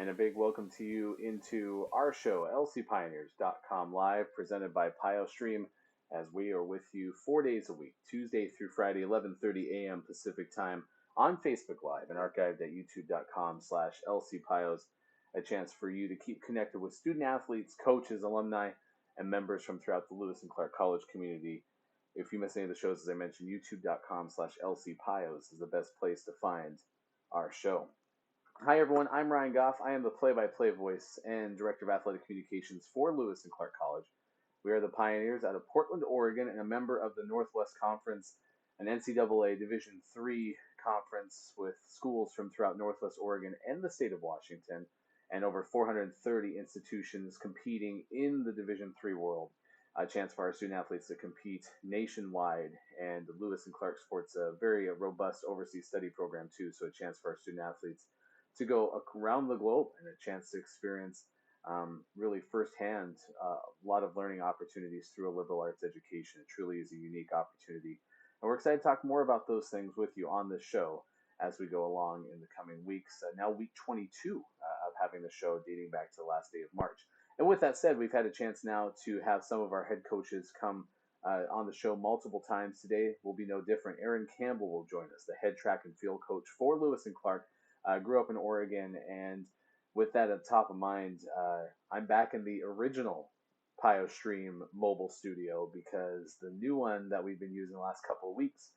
and a big welcome to you into our show, lcpioneers.com live, presented by PioStream, as we are with you 4 days a week, Tuesday through Friday, 11:30 a.m. Pacific time, on Facebook Live and archived at youtube.com/lcpios, a chance for you to keep connected with student athletes, coaches, alumni, and members from throughout the Lewis and Clark College community. If you miss any of the shows, as I mentioned, youtube.com/lcpios is the best place to find our show. Hi, everyone. I'm Ryan Goff. I am the play-by-play voice and Director of Athletic Communications for Lewis and Clark College. We are the Pioneers out of Portland, Oregon, and a member of the Northwest Conference, an NCAA Division III conference with schools from throughout Northwest Oregon and the state of Washington, and over 430 institutions competing in the Division III world. A chance for our student athletes to compete nationwide, and Lewis and Clark Sports a very robust overseas study program too, so a chance for our student athletes to go around the globe and a chance to experience really firsthand a lot of learning opportunities through a liberal arts education. It truly is a unique opportunity. And we're excited to talk more about those things with you on this show as we go along in the coming weeks. Now week 22 of having the show, dating back to the last day of March. And with that said, we've had a chance now to have some of our head coaches come on the show multiple times. Today will be no different. Aaron Campbell will join us, the head track and field coach for Lewis and Clark. Grew up in Oregon, and with that at top of mind, I'm back in the original PioStream mobile studio because the new one that we've been using the last couple of weeks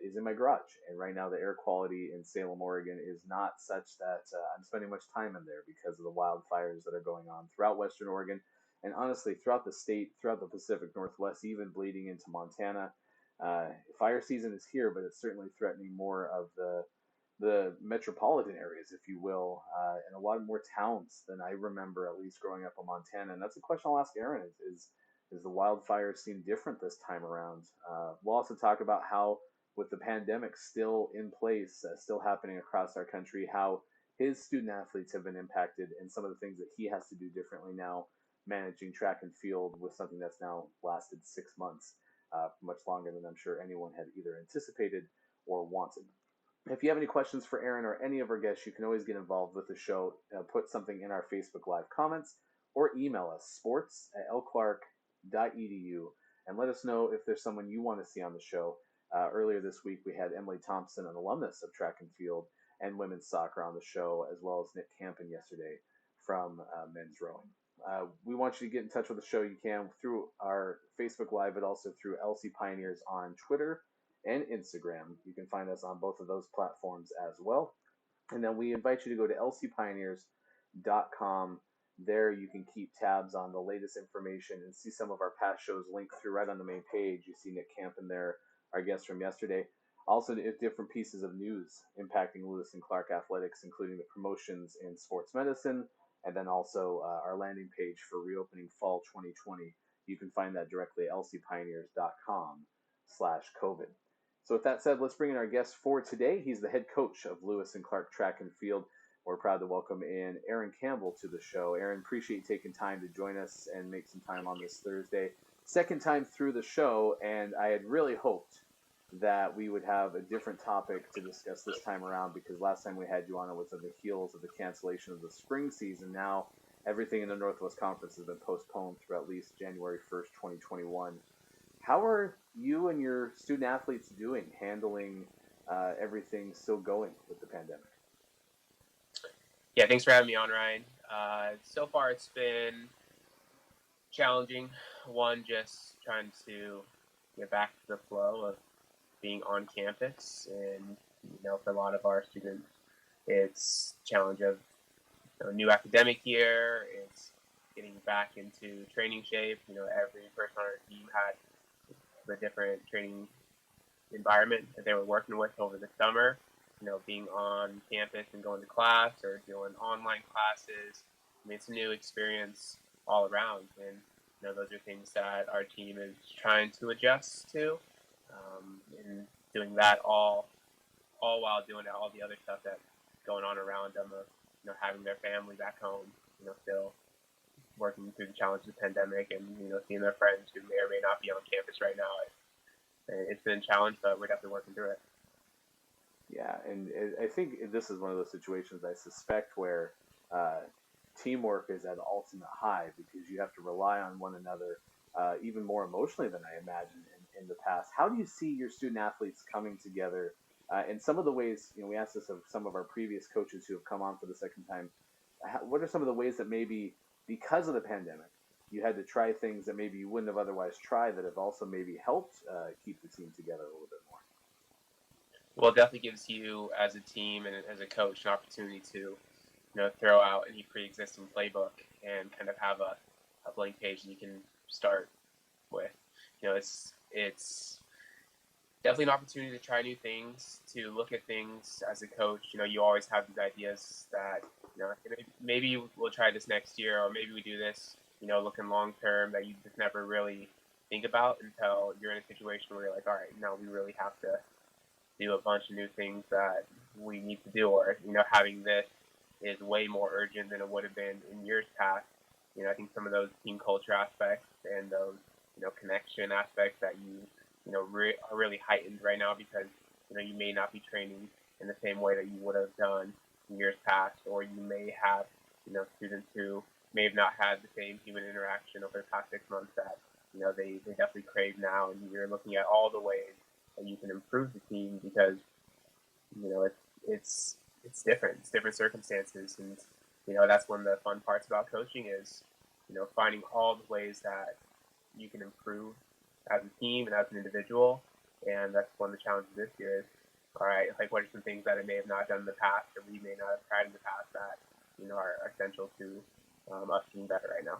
is in my garage. And right now the air quality in Salem, Oregon is not such that I'm spending much time in there because of the wildfires that are going on throughout Western Oregon and honestly throughout the state, throughout the Pacific Northwest, even bleeding into Montana. Fire season is here, but it's certainly threatening more of the metropolitan areas, if you will, and a lot more towns than I remember, at least growing up in Montana. And that's a question I'll ask Aaron: is the wildfires seem different this time around? We'll also talk about how, with the pandemic still in place, still happening across our country, how his student athletes have been impacted and some of the things that he has to do differently now, managing track and field with something that's now lasted 6 months, much longer than I'm sure anyone had either anticipated or wanted. If you have any questions for Aaron or any of our guests, you can always get involved with the show. Put something in our Facebook Live comments or email us, sports@lclark.edu, and let us know if there's someone you want to see on the show. Earlier this week, we had Emily Thompson, an alumnus of track and field and women's soccer, on the show, as well as Nick Campen yesterday from men's rowing. We want you to get in touch with the show. You can through our Facebook Live, but also through LC Pioneers on Twitter and Instagram. You can find us on both of those platforms as well. And then we invite you to go to lcpioneers.com. There you can keep tabs on the latest information and see some of our past shows linked through right on the main page. You see Nick Campen there, our guest from yesterday. Also, different pieces of news impacting Lewis and Clark athletics, including the promotions in sports medicine, and then also our landing page for reopening fall 2020. You can find that directly at lcpioneers.com/COVID. So with that said, let's bring in our guest for today. He's the head coach of Lewis and Clark Track and Field. We're proud to welcome in Aaron Campbell to the show. Aaron, appreciate you taking time to join us and make some time on this Thursday. Second time through the show, and I had really hoped that we would have a different topic to discuss this time around, because last time we had you on, it was on the heels of the cancellation of the spring season. Now everything in the Northwest Conference has been postponed through at least January 1st, 2021. How are you and your student athletes doing, handling everything still going with the pandemic? Yeah, thanks for having me on, Ryan. So far, it's been challenging. One, just trying to get back to the flow of being on campus, and for a lot of our students, it's challenge of new academic year. It's getting back into training shape. Every person on our team had a different training environment that they were working with over the summer. Being on campus and going to class or doing online classes. It's a new experience all around, and those are things that our team is trying to adjust to, and doing that all while doing all the other stuff that's going on around them, of having their family back home, still working through the challenge of the pandemic, and seeing their friends who may or may not be on campus right now. It's been a challenge, but we're definitely working through it. Yeah, and I think this is one of those situations, I suspect, where uh, teamwork is at an ultimate high because you have to rely on one another even more emotionally than I imagined in the past. How do you see your student athletes coming together? And some of the ways, we asked this of some of our previous coaches who have come on for the second time. What are some of the ways that maybe because of the pandemic, you had to try things that maybe you wouldn't have otherwise tried that have also maybe helped keep the team together a little bit more? Well, it definitely gives you as a team and as a coach an opportunity to throw out any pre-existing playbook and kind of have a blank page that you can start with. It's definitely an opportunity to try new things, to look at things as a coach. You always have these ideas that maybe we'll try this next year, or maybe we do this looking long term, that you just never really think about until you're in a situation where you're like, all right, now we really have to do a bunch of new things that we need to do, or having this is way more urgent than it would have been in years past. I think some of those team culture aspects and those connection aspects that are really heightened right now because you may not be training in the same way that you would have done in years past, or you may have students who may have not had the same human interaction over the past 6 months that they definitely crave now, and you're looking at all the ways that you can improve the team because it's it's different. It's different circumstances, and that's one of the fun parts about coaching is finding all the ways that you can improve as a team and as an individual. And that's one of the challenges this year is, all right, like what are some things that I may have not done in the past or we may not have tried in the past that are essential to us being better right now.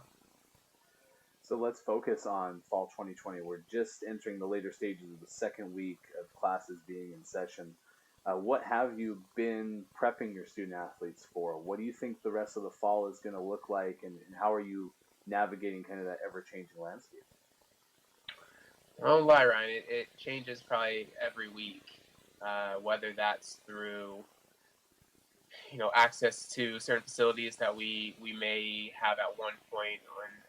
So let's focus on fall 2020. We're just entering the later stages of the second week of classes being in session. What have you been prepping your student athletes for? What do you think the rest of the fall is going to look like, and how are you navigating kind of that ever-changing landscape? I won't lie, Ryan. It changes probably every week, whether that's through access to certain facilities that we may have at one point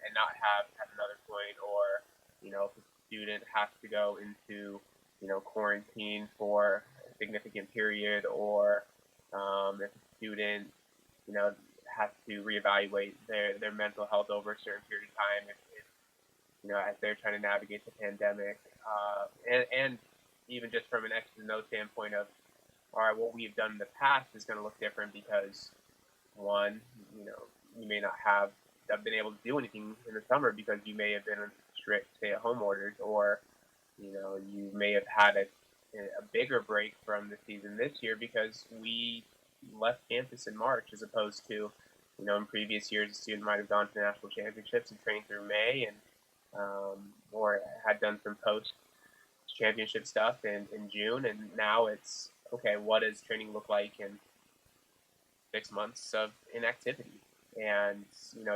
and not have at another point, or if a student has to go into quarantine for a significant period, or if a student you know has to reevaluate their mental health over a certain period of time if as they're trying to navigate the pandemic, and even just from an X and O standpoint of, all right, what we've done in the past is going to look different because one, you may not have been able to do anything in the summer because you may have been on strict stay-at-home orders, or you may have had a bigger break from the season this year because we left campus in March as opposed to in previous years a student might have gone to the national championships and trained through May, and or had done some post championship stuff in June, and now it's okay. What does training look like in 6 months of inactivity? And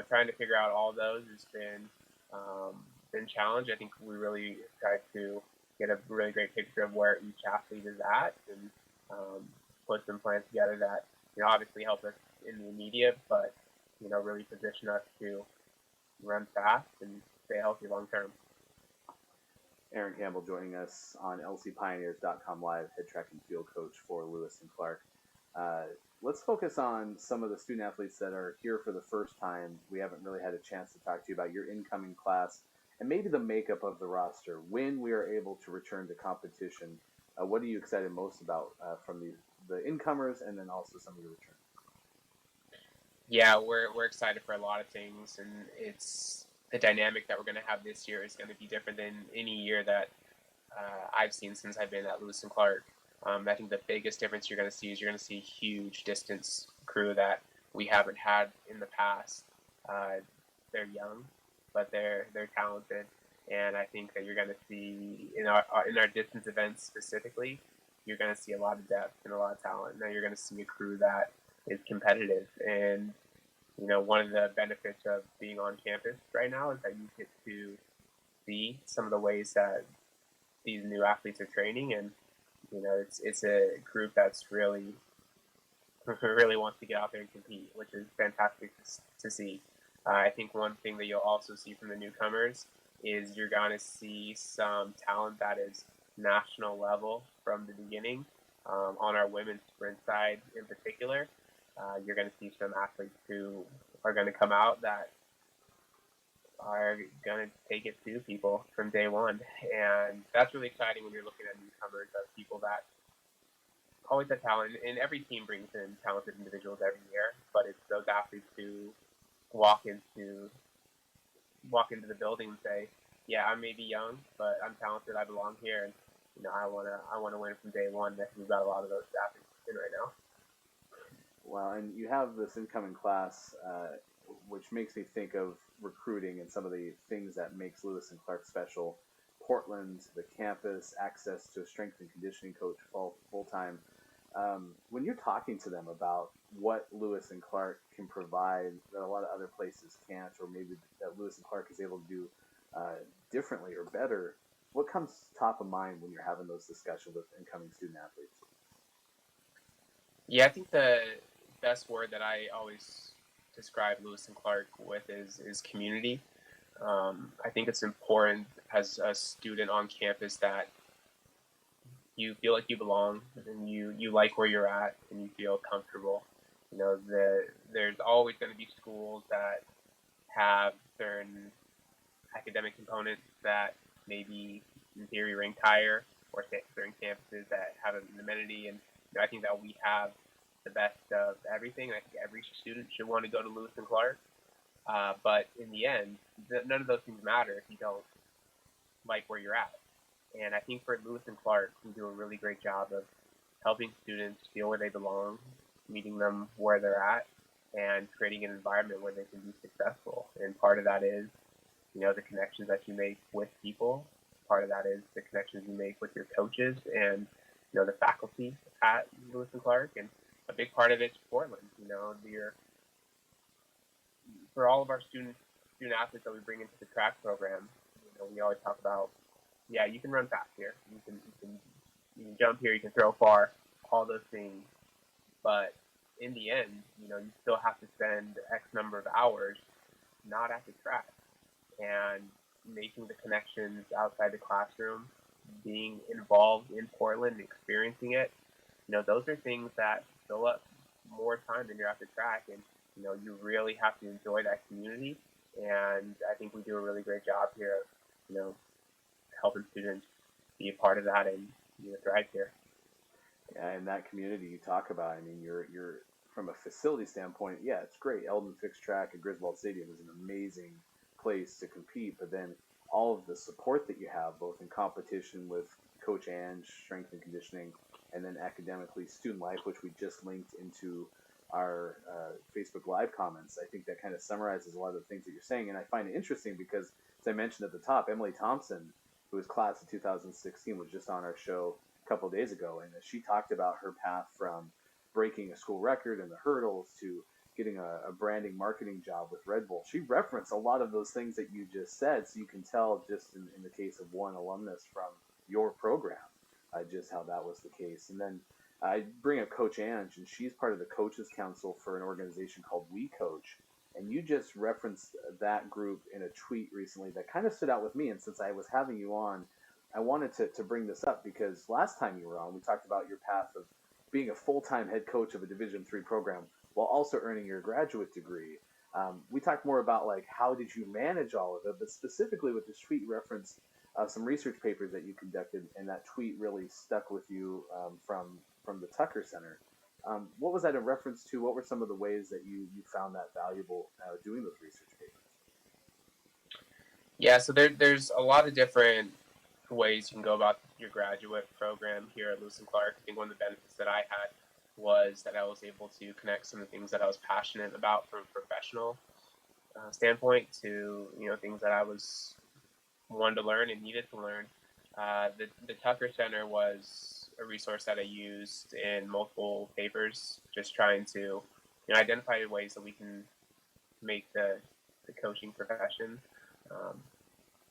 trying to figure out all those has been challenged. I think we really tried to get a really great picture of where each athlete is at, and put some plans together that obviously help us in the immediate, but really position us to run fast and stay healthy long term. Aaron Campbell joining us on lcpioneers.com live, head track and field coach for Lewis and Clark. Uh, let's focus on some of the student athletes that are here for the first time. We haven't really had a chance to talk to you about your incoming class and maybe the makeup of the roster when we are able to return to competition. What are you excited most about from the incomers and then also some of your return? Yeah, we're excited for a lot of things, and it's the dynamic that we're going to have this year is going to be different than any year that I've seen since I've been at Lewis and Clark. I think the biggest difference you're going to see is you're going to see huge distance crew that we haven't had in the past. They're young, but they're talented, and I think that you're going to see in our distance events specifically, you're going to see a lot of depth and a lot of talent. Now you're going to see a crew that is competitive, and one of the benefits of being on campus right now is that you get to see some of the ways that these new athletes are training, and it's a group that's really really wants to get out there and compete, which is fantastic to see. I think one thing that you'll also see from the newcomers is you're going to see some talent that is national level from the beginning, on our women's sprint side in particular. You're going to see some athletes who are going to come out that are going to take it to people from day one. And that's really exciting when you're looking at newcomers of people that always have talent. And every team brings in talented individuals every year, but it's those athletes who walk into the building and say, "Yeah, I may be young, but I'm talented. I belong here, and I wanna win from day one." We've got a lot of those athletes in right now. Well, and you have this incoming class, which makes me think of recruiting and some of the things that makes Lewis and Clark special. Portland, the campus, access to a strength and conditioning coach full time. When you're talking to them about what Lewis and Clark can provide that a lot of other places can't, or maybe that Lewis and Clark is able to do differently or better, what comes top of mind when you're having those discussions with incoming student athletes? Yeah, I think the best word that I always describe Lewis and Clark with is community. I think it's important as a student on campus that you feel like you belong and you like where you're at and you feel comfortable. There's always going to be schools that have certain academic components that maybe in theory rank higher, or certain campuses that have an amenity. And I think that we have the best of everything. I think every student should want to go to Lewis and Clark. But in the end, none of those things matter if you don't like where you're at. And I think for Lewis and Clark, we do a really great job of helping students feel where they belong, meeting them where they're at, and creating an environment where they can be successful. And part of that is, the connections that you make with people. Part of that is the connections you make with your coaches and, the faculty at Lewis and Clark. And a big part of it's Portland. For all of our student athletes that we bring into the track program, we always talk about, yeah, you can run fast here. You can jump here. You can throw far. All those things. But in the end, you still have to spend X number of hours not at the track and making the connections outside the classroom, being involved in Portland, experiencing it. Those are things that fill up more time than you're at the track, and you really have to enjoy that community. And I think we do a really great job here of, helping students be a part of that and thrive here. Yeah, and that community you talk about, I mean, you're from a facility standpoint, yeah, it's great. Eldon Fixed Track at Griswold Stadium is an amazing place to compete, but then all of the support that you have, both in competition with Coach Ange, strength and conditioning, and then academically, student life, which we just linked into our Facebook Live comments. I think that kind of summarizes a lot of the things that you're saying, and I find it interesting because, as I mentioned at the top, Emily Thompson, who was class of 2016, was just on our show a couple of days ago, and she talked about her path from breaking a school record in the hurdles to getting a branding marketing job with Red Bull. She referenced a lot of those things that you just said, so you can tell just in the case of one alumnus from your program, just how that was the case. And then I bring up Coach Ange, and she's part of the Coaches Council for an organization called We Coach. And you just referenced that group in a tweet recently that kind of stood out with me. And since I was having you on, I wanted to bring this up because last time you were on, we talked about your path of being a full-time head coach of a Division III program while also earning your graduate degree. We talked more about like how did you manage all of it, but specifically with this tweet reference some research papers that you conducted, and that tweet really stuck with you from the Tucker Center. What was that in reference to? What were some of the ways that you found that valuable doing those research papers? Yeah, so there's a lot of different ways you can go about your graduate program here at Lewis and Clark. I think one of the benefits that I had was that I was able to connect some of the things that I was passionate about from a professional standpoint to things that I was wanted to learn and needed to learn. The Tucker Center was a resource that I used in multiple papers, just trying to identify ways that we can make the coaching profession um,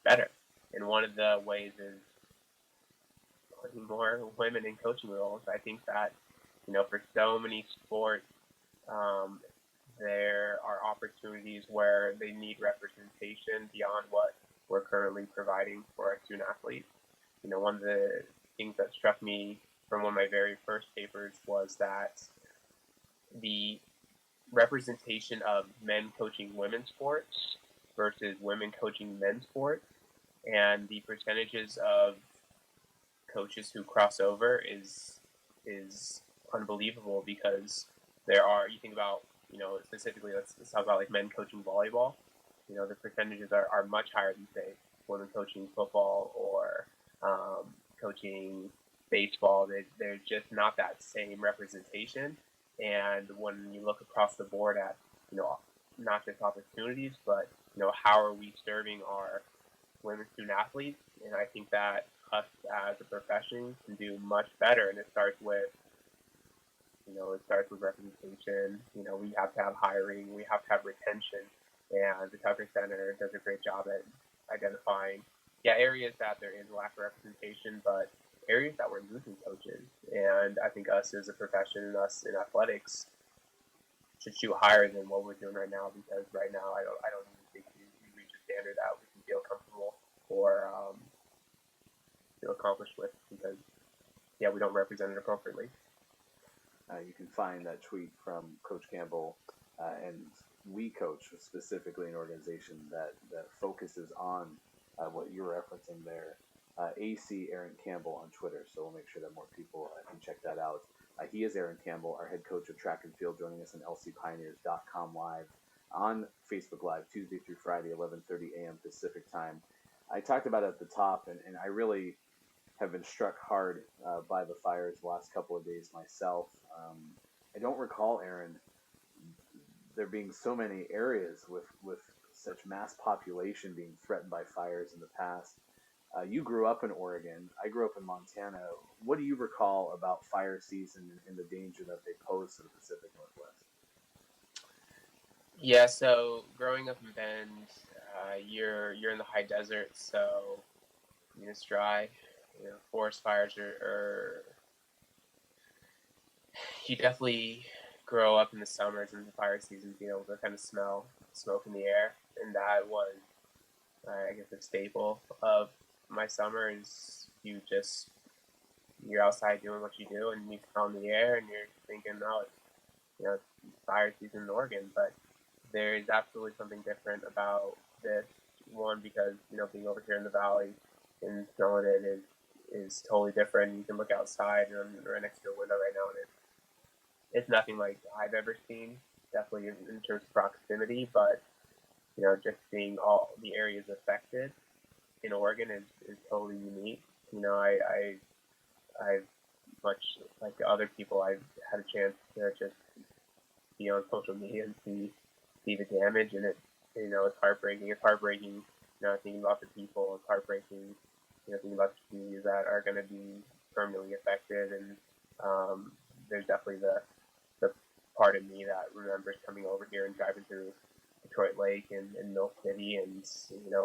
better. And one of the ways is putting more women in coaching roles. I think that for so many sports, um, there are opportunities where they need representation beyond what we're currently providing for our student athletes. One of the things that struck me from one of my very first papers was that the representation of men coaching women's sports versus women coaching men's sports, and the percentages of coaches who cross over is unbelievable, because there are, you think about, specifically, let's talk about like men coaching volleyball. The percentages are much higher than, say, women coaching football or coaching baseball. They're just not that same representation. And when you look across the board at, not just opportunities, but, how are we serving our women student athletes? And I think that us as a profession can do much better. And it starts with, representation. We have to have hiring, we have to have retention, and the Tucker Center does a great job at identifying, areas that there is a lack of representation, but areas that we're losing coaches. And I think us as a profession, us in athletics, should shoot higher than what we're doing right now, because right now I don't even think we reach a standard that we can feel comfortable or feel accomplished with, because we don't represent it appropriately. You can find that tweet from Coach Campbell, and we coach specifically an organization that focuses on what you're referencing there. AC Aaron Campbell on Twitter, so we'll make sure that more people can check that out. He is Aaron Campbell, our head coach of track and field, joining us on lcpioneers.com live on Facebook Live, Tuesday through Friday, 11:30 a.m. Pacific time. I talked about it at the top, and I really have been struck hard by the fires the last couple of days myself. I don't recall, Aaron, there being so many areas with such mass population being threatened by fires in the past. You grew up in Oregon. I grew up in Montana. What do you recall about fire season and the danger that they pose to the Pacific Northwest? Yeah, so growing up in Bend, you're in the high desert, so it's dry. Forest fires are you definitely grow up in the summers and the fire season, being able to kind of smell smoke in the air, and that was, I guess, a staple of my summer. Is you're outside doing what you do, and you smell in the air, and you're thinking, oh, it's fire season in Oregon. But there is absolutely something different about this one, because being over here in the valley and smelling it is totally different. You can look outside, and I'm right next to a window right now, and it's nothing like I've ever seen, definitely in terms of proximity, but just seeing all the areas affected in Oregon is totally unique. I've, much like other people, I've had a chance to just be on social media and see the damage, and it's heartbreaking. It's heartbreaking, thinking about the people. It's heartbreaking, thinking about the communities that are going to be permanently affected. And there's definitely the part of me that remembers coming over here and driving through Detroit Lake and Mill City, and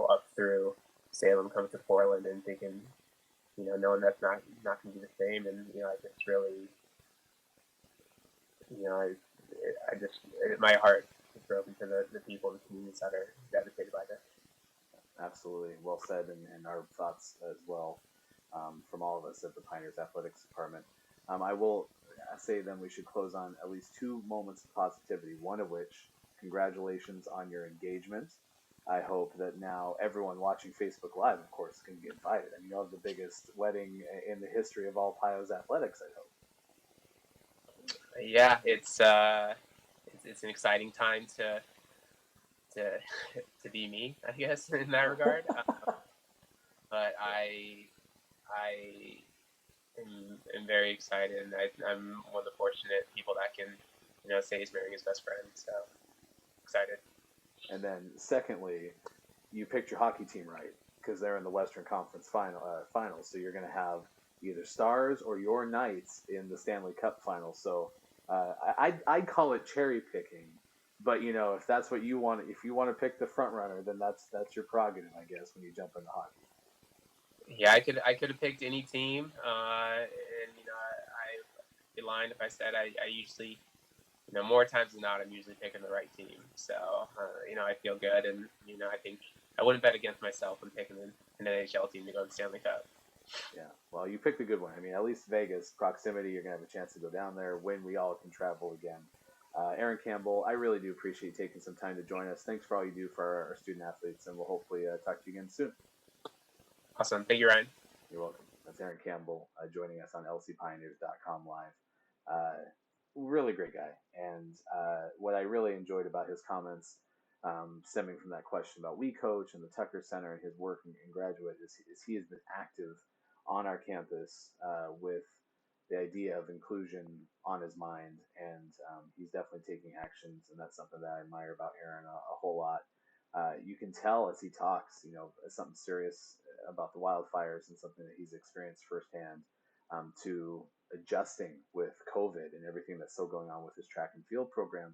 up through Salem, coming to Portland, and thinking, knowing that's not going to be the same. And I just really, my heart is broken for the people and the communities that are devastated by this. Absolutely, well said, and our thoughts as well, from all of us at the Pioneers Athletics Department. I will say then we should close on at least two moments of positivity, one of which, congratulations on your engagement. I hope that now everyone watching Facebook Live, of course, can get invited. I mean, you'll have the biggest wedding in the history of all Pios athletics, I hope. Yeah, it's an exciting time to be me, I guess, in that regard. But I am very excited, and I'm one of the fortunate people that can, say he's marrying his best friend. So excited. And then, secondly, you picked your hockey team right, because they're in the Western Conference finals. So you're going to have either Stars or your Knights in the Stanley Cup finals. So I'd call it cherry picking. But if that's what you want, if you want to pick the front runner, then that's your prerogative, I guess, when you jump into hockey. Yeah, I could have picked any team, and I'd be lying if I said I usually, more times than not, I'm usually picking the right team. So I feel good, and I think I wouldn't bet against myself when picking an NHL team to go to the Stanley Cup. Yeah, well, you picked a good one. I mean, at least Vegas proximity, you're gonna have a chance to go down there when we all can travel again. Aaron Campbell, I really do appreciate you taking some time to join us. Thanks for all you do for our student athletes, and we'll hopefully talk to you again soon. Awesome. Thank you, Ryan. You're welcome. That's Aaron Campbell joining us on lcpioneers.com live. Really great guy. And what I really enjoyed about his comments stemming from that question about We Coach and the Tucker Center and his work in graduate is he has been active on our campus with the idea of inclusion on his mind. And he's definitely taking actions. And that's something that I admire about Aaron a whole lot. You can tell as he talks, something serious about the wildfires and something that he's experienced firsthand, to adjusting with COVID and everything that's still going on with his track and field program.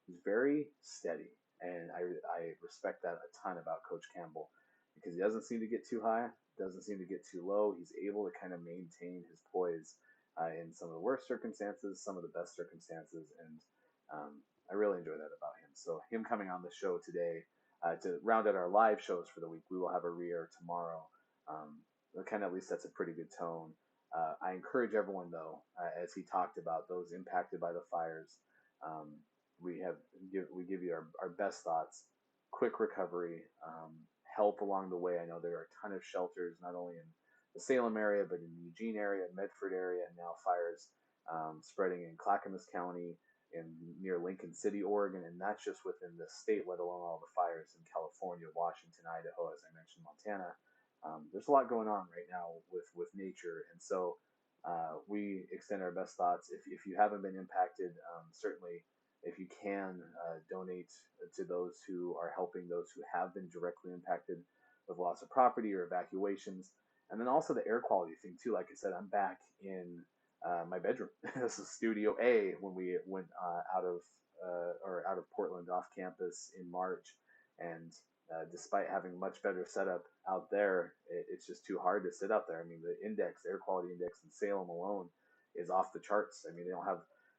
He's very steady, and I respect that a ton about Coach Campbell, because he doesn't seem to get too high, doesn't seem to get too low. He's able to kind of maintain his poise in some of the worst circumstances, some of the best circumstances, and I really enjoy that about him. So him coming on the show today, to round out our live shows for the week, we will have a re-air tomorrow. Kind of at least that's a pretty good tone. I encourage everyone, though, as he talked about those impacted by the fires, we give you our best thoughts, quick recovery, help along the way. I know there are a ton of shelters, not only in the Salem area, but in the Eugene area, Medford area, and now fires spreading in Clackamas County, near Lincoln City, Oregon, and that's just within the state, let alone all the fires in California, Washington, Idaho, as I mentioned, Montana. There's a lot going on right now with nature, and so we extend our best thoughts. If you haven't been impacted, certainly if you can donate to those who are helping those who have been directly impacted with loss of property or evacuations, and then also the air quality thing too. Like I said, I'm back in my bedroom. This is Studio A when we went out of Portland off campus in March, and despite having much better setup out there, it's just too hard to sit out there. I mean, the air quality index in Salem alone is off the charts. I mean,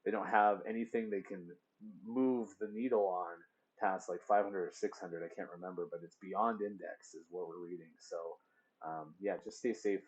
they don't have anything they can move the needle on past like 500 or 600. I can't remember, but it's beyond index is what we're reading. So yeah, just stay safe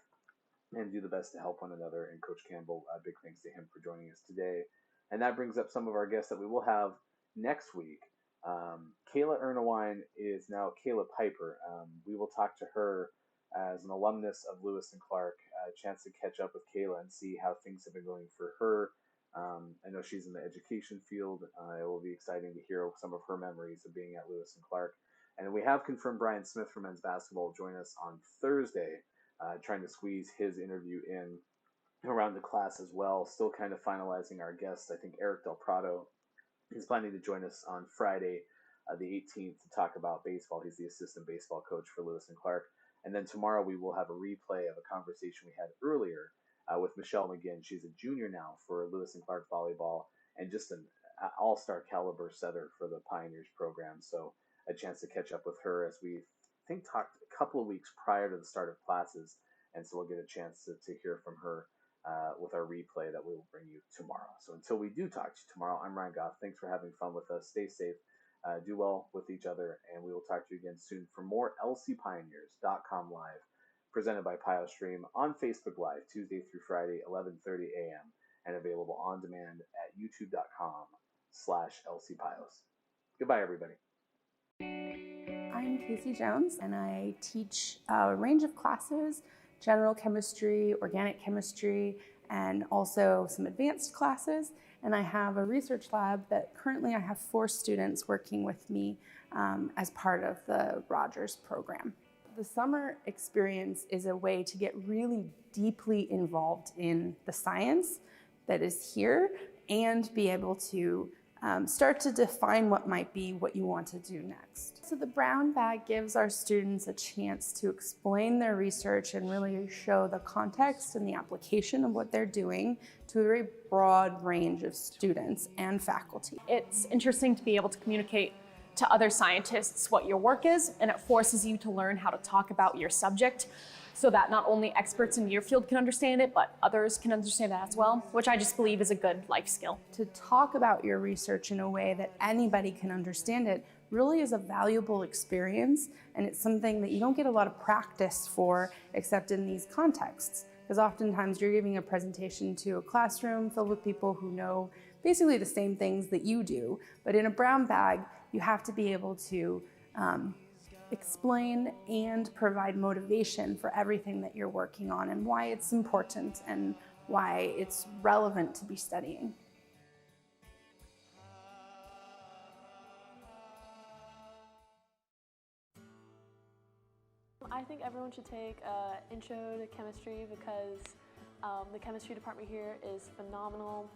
and do the best to help one another. And Coach Campbell, big thanks to him for joining us today. And that brings up some of our guests that we will have next week. Kayla Ernewine is now Kayla Piper. We will talk to her as an alumnus of Lewis and Clark, a chance to catch up with Kayla and see how things have been going for her. I know she's in the education field. It will be exciting to hear some of her memories of being at Lewis and Clark. And we have confirmed Brian Smith from men's basketball will join us on Thursday, trying to squeeze his interview in around the class as well. Still kind of finalizing our guests. I think Eric Del Prado is planning to join us on Friday, the 18th, to talk about baseball. He's the assistant baseball coach for Lewis and Clark. And then tomorrow we will have a replay of a conversation we had earlier with Michelle McGinn. She's a junior now for Lewis and Clark volleyball, and just an all-star caliber setter for the Pioneers program. So a chance to catch up with her as we talked a couple of weeks prior to the start of classes, and so we'll get a chance to hear from her with our replay that we will bring you tomorrow. So until we do talk to you tomorrow, I'm Ryan Goff. Thanks for having fun with us. Stay safe, do well with each other, and we will talk to you again soon for more lcpioneers.com live, presented by PioStream on Facebook Live, Tuesday through Friday, 11:30 a.m., and available on demand at youtube.com/lcpios. Goodbye, everybody. I'm Casey Jones, and I teach a range of classes: general chemistry, organic chemistry, and also some advanced classes. And I have a research lab that currently I have 4 students working with me as part of the Rogers program. The summer experience is a way to get really deeply involved in the science that is here and be able to start to define what might be what you want to do next. So the brown bag gives our students a chance to explain their research and really show the context and the application of what they're doing to a very broad range of students and faculty. It's interesting to be able to communicate to other scientists what your work is, and it forces you to learn how to talk about your subject so that not only experts in your field can understand it, but others can understand it as well, which I just believe is a good life skill. To talk about your research in a way that anybody can understand it really is a valuable experience, and it's something that you don't get a lot of practice for except in these contexts. Because oftentimes you're giving a presentation to a classroom filled with people who know basically the same things that you do, but in a brown bag, you have to be able to explain and provide motivation for everything that you're working on and why it's important and why it's relevant to be studying. I think everyone should take Intro to Chemistry because the chemistry department here is phenomenal.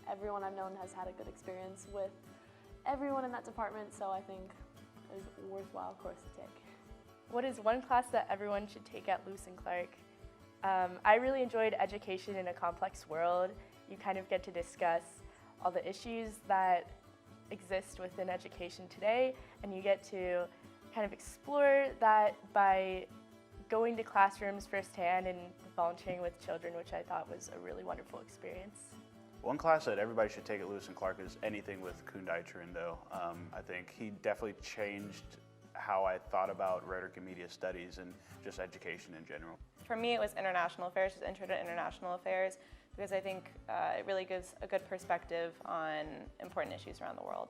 Everyone I've known has had a good experience with everyone in that department, so I think it's a worthwhile course to take. What is one class that everyone should take at Lewis and Clark? I really enjoyed Education in a Complex World. You kind of get to discuss all the issues that exist within education today, and you get to kind of explore that by going to classrooms firsthand and volunteering with children, which I thought was a really wonderful experience. One class that everybody should take at Lewis and Clark is anything with Kundai-Trindo. I think he definitely changed how I thought about rhetoric and media studies and just education in general. For me, it was International Affairs, just Intro to International Affairs, because I think it really gives a good perspective on important issues around the world.